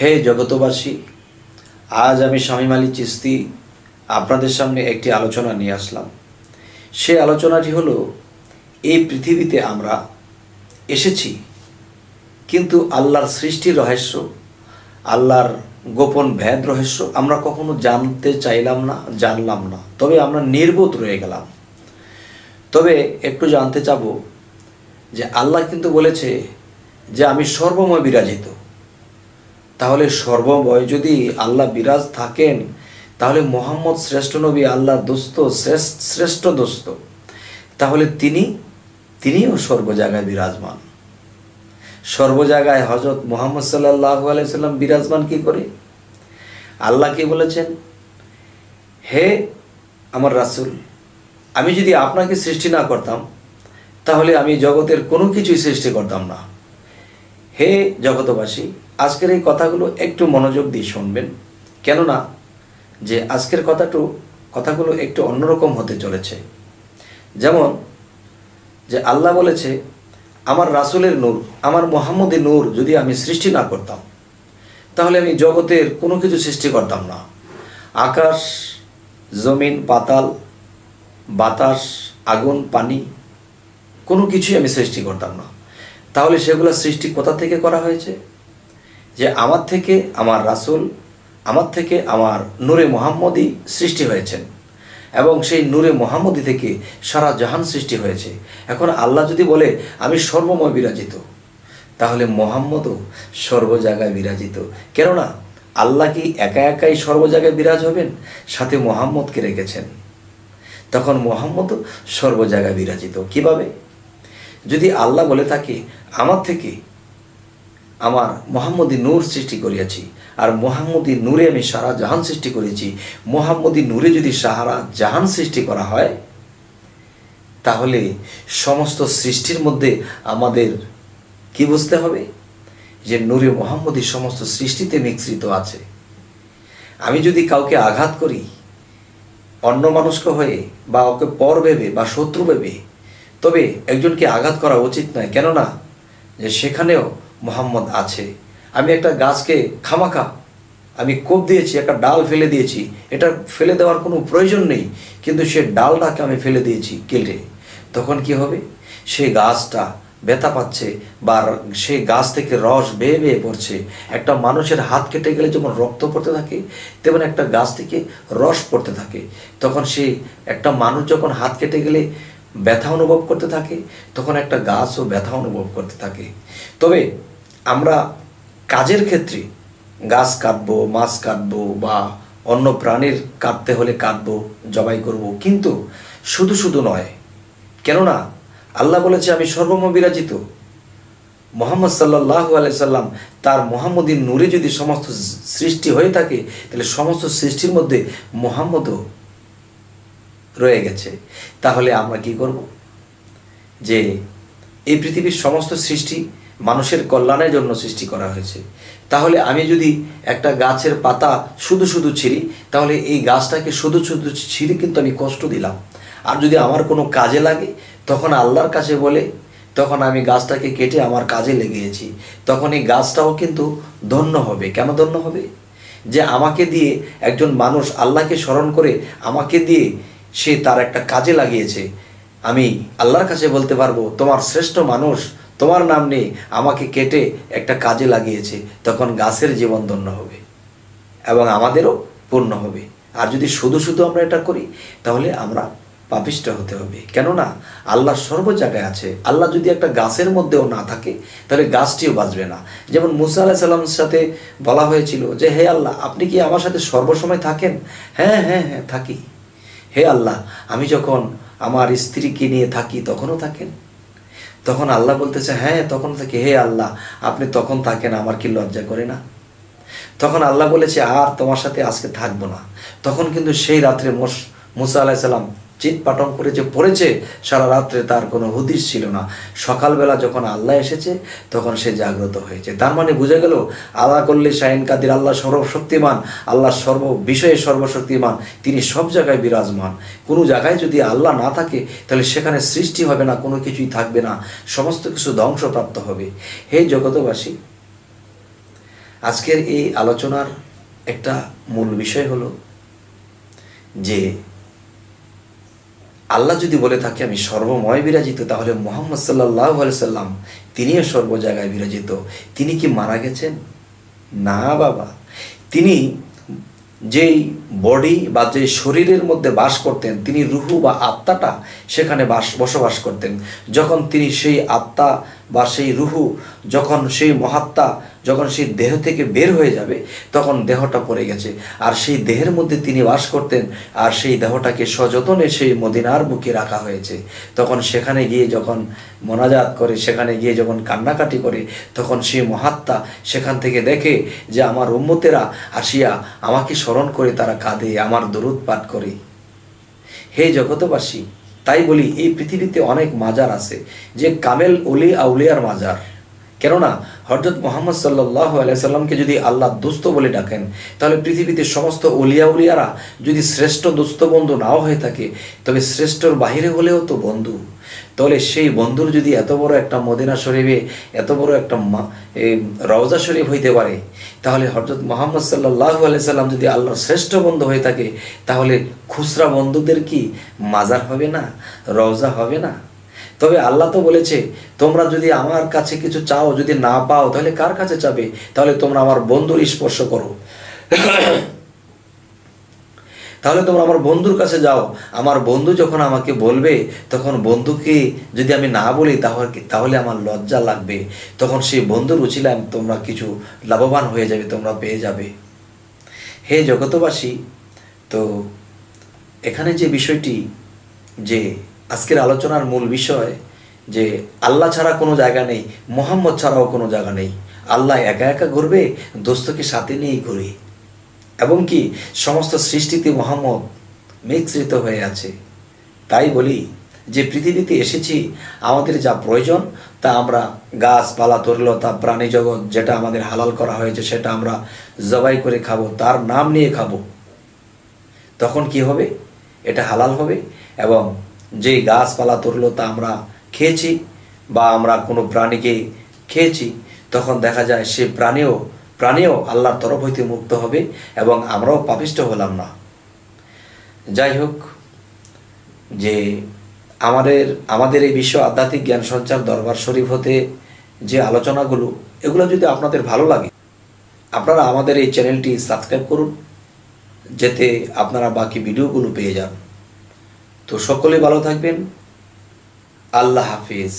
হে জগতবাসী, আজ আমি শামীম আলী চিশতি আপনাদের সামনে একটি আলোচনা নিয়ে আসলাম। সে আলোচনাটি হলো, এই পৃথিবীতে আমরা এসেছি, কিন্তু আল্লাহর সৃষ্টির রহস্য, আল্লাহর গোপন ভেদ রহস্য আমরা কখনো জানতে চাইলাম না, জানলাম না, তবে আমরা নির্বোধ রয়ে গেলাম। তবে একটু জানতে চাব যে আল্লাহ কিন্তু বলেছে যে আমি সর্বময় বিরাজিত। তাহলে সর্বময় যদি আল্লাহ বিরাজ থাকেন, তাহলে মোহাম্মদ শ্রেষ্ঠ নবী, আল্লাহর দোস্ত, শ্রেষ্ঠ দোস্ত, তাহলে তিনিও সর্ব জায়গায় বিরাজমান। সর্ব জায়গায় হযরত মুহাম্মদ সাল্লাল্লাহু আলাইহি সাল্লাম বিরাজমান কি করে? আল্লাহ কি বলেছেন? হে আমার রাসূল, আমি যদি আপনাকে সৃষ্টি না করতাম, তাহলে আমি জগতের কোনো কিছুই সৃষ্টি করতাম না। হে জগতবাসী, আজকের এই কথাগুলো একটু মনোযোগ দিয়ে শুনবেন, কেননা যে আজকের কথাগুলো একটু অন্যরকম হতে চলেছে। যেমন যে আল্লাহ বলেছে, আমার রাসূলের নূর, আমার মুহাম্মদের নূর যদি আমি সৃষ্টি না করতাম, তাহলে আমি জগতের কোনো কিছু সৃষ্টি করতাম না। আকাশ, জমিন, পাতাল, বাতাস, আগুন, পানি, কোনো কিছুই আমি সৃষ্টি করতাম না। তাহলে সেগুলো সৃষ্টি কোথা থেকে করা হয়েছে? যে আমার থেকে আমার রাসূল, আমার থেকে আমার নূরে মুহাম্মদী সৃষ্টি হয়েছেন, এবং সেই নূরে মুহাম্মদী থেকে সারা জাহান সৃষ্টি হয়েছে। এখন আল্লাহ যদি বলে আমি সর্বময় বিরাজিত, তাহলে মুহাম্মদও সর্ব জায়গায় বিরাজিত। কেননা আল্লাহ কি একা একাই সর্ব জায়গায় বিরাজ হবেন? সাথে মুহাম্মদকে রেখেছেন, তখন মুহাম্মদও সর্ব জায়গায় বিরাজিত। কিভাবে? যদি আল্লাহ বলে থাকে আমার থেকে আমার মুহাম্মদী নূর সৃষ্টি করিয়াছি, আর মুহাম্মদী নূরে আমি সারা জাহান সৃষ্টি করেছি, মুহাম্মদী নূরে যদি সারা জাহান সৃষ্টি করা হয়, তাহলে সমস্ত সৃষ্টির মধ্যে আমাদের কি বুঝতে হবে? যে নূরে মুহাম্মদী সমস্ত সৃষ্টিতে মিশ্রিত আছে। আমি যদি কাউকে আঘাত করি অন্য মানুষকে হয়ে, বা ওকে পর ভেবে বা শত্রু ভেবে, তবে একজনকে আঘাত করা উচিত নয়। কেননা যে সেখানেও মুহাম্মদ আছে। আমি একটা গাছকে খামাখা আমি কোপ দিয়েছি, একটা ডাল ফেলে দিয়েছি, এটা ফেলে দেওয়ার কোনো প্রয়োজন নেই, কিন্তু সে ডালটাকে আমি ফেলে দিয়েছি কেটে, তখন কি হবে? সেই গাছটা ব্যথা পাচ্ছে, বা সেই গাছ থেকে রস বেয়ে বেয়ে পড়ছে। একটা মানুষের হাত কেটে গেলে যেমন রক্ত পড়তে থাকে, তেমন একটা গাছ থেকে রস পড়তে থাকে। তখন সেই একটা মানুষ যখন হাত কেটে গেলে ব্যথা অনুভব করতে থাকে, তখন একটা গাছও ব্যথা অনুভব করতে থাকে। তবে আমরা কাজের ক্ষেত্রে গাছ কাটবো, মাছ কাটবো, বা অন্য প্রাণীর কাটতে হলে কাটবো, জবাই করব, কিন্তু শুধু শুধু নয়। কেননা আল্লাহ বলেছে আমি সর্বময় বিরাজিত। মুহাম্মদ সাল্লাল্লাহু আলাইহি সাল্লাম তার মুহাম্মদী নূরে যদি সমস্ত সৃষ্টি হয়ে থাকে, তাহলে সমস্ত সৃষ্টির মধ্যে মুহাম্মদও রয়ে গেছে। তাহলে আমরা কি করব? যে এই পৃথিবীর সমস্ত সৃষ্টি মানুষের কল্যাণের জন্য সৃষ্টি করা হয়েছে। তাহলে আমি যদি একটা গাছের পাতা শুধু শুধু ছিঁড়ি, তাহলে এই গাছটাকে শুধু শুধু ছিঁড়ে কিন্তু আমি কষ্ট দিলাম। আর যদি আমার কোনো কাজে লাগে, তখন আল্লাহর কাছে বলে, তখন আমি গাছটাকে কেটে আমার কাজে লেগেছি, তখন এই গাছটাও কিন্তু ধন্য হবে। কেন ধন্য হবে? যে আমাকে দিয়ে একজন মানুষ আল্লাহকে স্মরণ করে আমাকে দিয়ে সে তার একটা কাজে লাগিয়েছে। আমি আল্লাহর কাছে বলতে পারবো, তোমার শ্রেষ্ঠ মানুষ তোমার নাম নেই, আমাকে কেটে একটা কাজে লাগিয়েছে, তখন গাছের জীবন ধন্য হবে এবং আমাদেরও পূর্ণ হবে। আর যদি শুধু শুধু আমরা এটা করি, তাহলে আমরা পাপিষ্ঠ হতে হবে। কেননা আল্লাহ সর্ব জায়গায় আছে। আল্লাহ যদি একটা গাছের মধ্যেও না থাকে, তাহলে গাছটিও বাঁচবে না। যেমন মুসা আলাইহিস সালামের সাথে বলা হয়েছিল যে হে আল্লাহ, আপনি কি আমার সাথে সর্বসময় থাকেন? হ্যাঁ হ্যাঁ হ্যাঁ থাকি। হে আল্লাহ, আমি যখন আমার স্ত্রীকে নিয়ে থাকি তখনও থাকেন? তখন আল্লাহ বলতেছে হ্যাঁ তখন থাকি। হে আল্লাহ, আপনি তখন থাকেন, আমার কি লজ্জা করে না? তখন আল্লাহ বলেছে আর তোমার সাথে আজকে থাকবো না। তখন কিন্তু সেই রাত্রে মুসা আলাইহিস সালাম চিৎপাটন করে যে পড়েছে, সারা রাত্রে তার কোনো হুদিস ছিল না। সকালবেলা যখন আল্লাহ এসেছে, তখন সে জাগ্রত হয়েছে। তার মানে বোঝা গেল আল্লাহ করলে শাহিন কাদির, আল্লাহ সর্বশক্তিমান, আল্লাহ সর্ব বিষয়ে সর্বশক্তিমান, তিনি সব জায়গায় বিরাজমান। কোনো জায়গায় যদি আল্লাহ না থাকে, তাহলে সেখানে সৃষ্টি হবে না, কোনো কিছুই থাকবে না, সমস্ত কিছু ধ্বংসপ্রাপ্ত হবে। হে জগতবাসী, আজকের এই আলোচনার একটা মূল বিষয় হলো যে আল্লাহ যদি বলে থাকে আমি সর্বময় বিরাজিত, তাহলে মুহাম্মদ সাল্লাল্লাহু আলাইহি সাল্লাম তিনিও সর্ব জায়গায় বিরাজিত। তিনি কি মারা গেছেন? না বাবা, তিনি যেই বডি বা যে শরীরের মধ্যে বাস করতেন, তিনি রুহু বা আত্মাটা সেখানে বসবাস করতেন। যখন তিনি সেই আত্মা বা সেই রুহু, যখন সেই মহাত্মা যখন সেই দেহ থেকে বের হয়ে যাবে, তখন দেহটা পড়ে গেছে, আর সেই দেহের মধ্যে তিনি বাস করতেন, আর সেই দেহটাকে সযত্নে সেই মদিনার বুকে রাখা হয়েছে। তখন সেখানে গিয়ে যখন মোনাজাত করে, সেখানে গিয়ে যখন কান্নাকাটি করে, তখন সেই মহাত্মা সেখান থেকে দেখে যে আমার উম্মতেরা আসিয়া আমাকে স্মরণ করে তারা কাঁদে, আমার দরুদ পাঠ করে। হে জগতবাসী, তাই বলি এই পৃথিবীতে অনেক মাজার আছে যে কামেল ওলি আউলিয়ার মাজার। কেননা হযরত মুহাম্মদ সাল্লাল্লাহু আলাইহি সাল্লামকে যদি আল্লাহ দোস্ত বলে ডাকেন, তাহলে পৃথিবীতে সমস্ত ওলিয়া উলিয়ারা যদি শ্রেষ্ঠ দোস্ত বন্ধু নাও হয়ে থাকে, তবে শ্রেষ্ঠর বাহিরে হলেও তো বন্ধু। তাহলে সেই বন্ধুর যদি এত বড় একটা মদিনা শরীফে এত বড় একটা রওজা শরীফ হইতে পারে, তাহলে হযরত মুহাম্মদ সাল্লাল্লাহু আলাইহি সাল্লাম যদি আল্লাহর শ্রেষ্ঠ বন্ধু হয়ে থাকে, তাহলে খুচরা বন্ধুদের কি মাজার হবে না, রওজা হবে না? তবে আল্লাহ তো বলেছে তোমরা যদি আমার কাছে কিছু চাও, যদি না পাও তাহলে কার কাছে চাবে? তাহলে তোমরা আমার বন্ধুর স্পর্শ করো, তাহলে তোমরা আমার বন্ধুর কাছে যাও। আমার বন্ধু যখন আমাকে বলবে, তখন বন্ধুকে যদি আমি না বলি তাহলে আমার লজ্জা লাগবে, তখন সেই বন্ধুর উছিলাম তোমরা কিছু লাভবান হয়ে যাবে, তোমরা পেয়ে যাবে। হে জগতবাসী, তো এখানে যে বিষয়টি, যে আজকের আলোচনার মূল বিষয় যে আল্লাহ ছাড়া কোনো জায়গা নেই, মুহাম্মদ ছাড়াও কোনো জায়গা নেই। আল্লাহ একা একা ঘুরবে, দোস্তকে সাথে নিয়েই ঘুরে, এবং কি সমস্ত সৃষ্টিতে মুহাম্মদ মিশ্রিত হয়ে আছে। তাই বলি যে পৃথিবীতে এসেছি, আমাদের যা প্রয়োজন তা আমরা গাছপালা তরুলতা প্রাণী জগৎ যেটা আমাদের হালাল করা হয়েছে সেটা আমরা জবাই করে খাবো, তার নাম নিয়ে খাবো। তখন কি হবে? এটা হালাল হবে। এবং যে গাছপালা তরুলতা আমরা খেয়েছি বা আমরা কোনো প্রাণীকে খেয়েছি, তখন দেখা যায় সে প্রাণীও আল্লাহর তরফ হইতে মুক্ত হবে এবং আমরাও পাপিষ্ঠ হলাম না। যাই হোক, যে আমাদের এই বিশ্ব আধ্যাত্মিক জ্ঞান সঞ্চার দরবার শরীফ হতে যে আলোচনাগুলো, এগুলো যদি আপনাদের ভালো লাগে, আপনারা আমাদের এই চ্যানেলটি সাবস্ক্রাইব করুন, যাতে আপনারা বাকি ভিডিওগুলো পেয়ে যান। তো সকলে ভালো থাকবেন। আল্লাহ হাফিজ।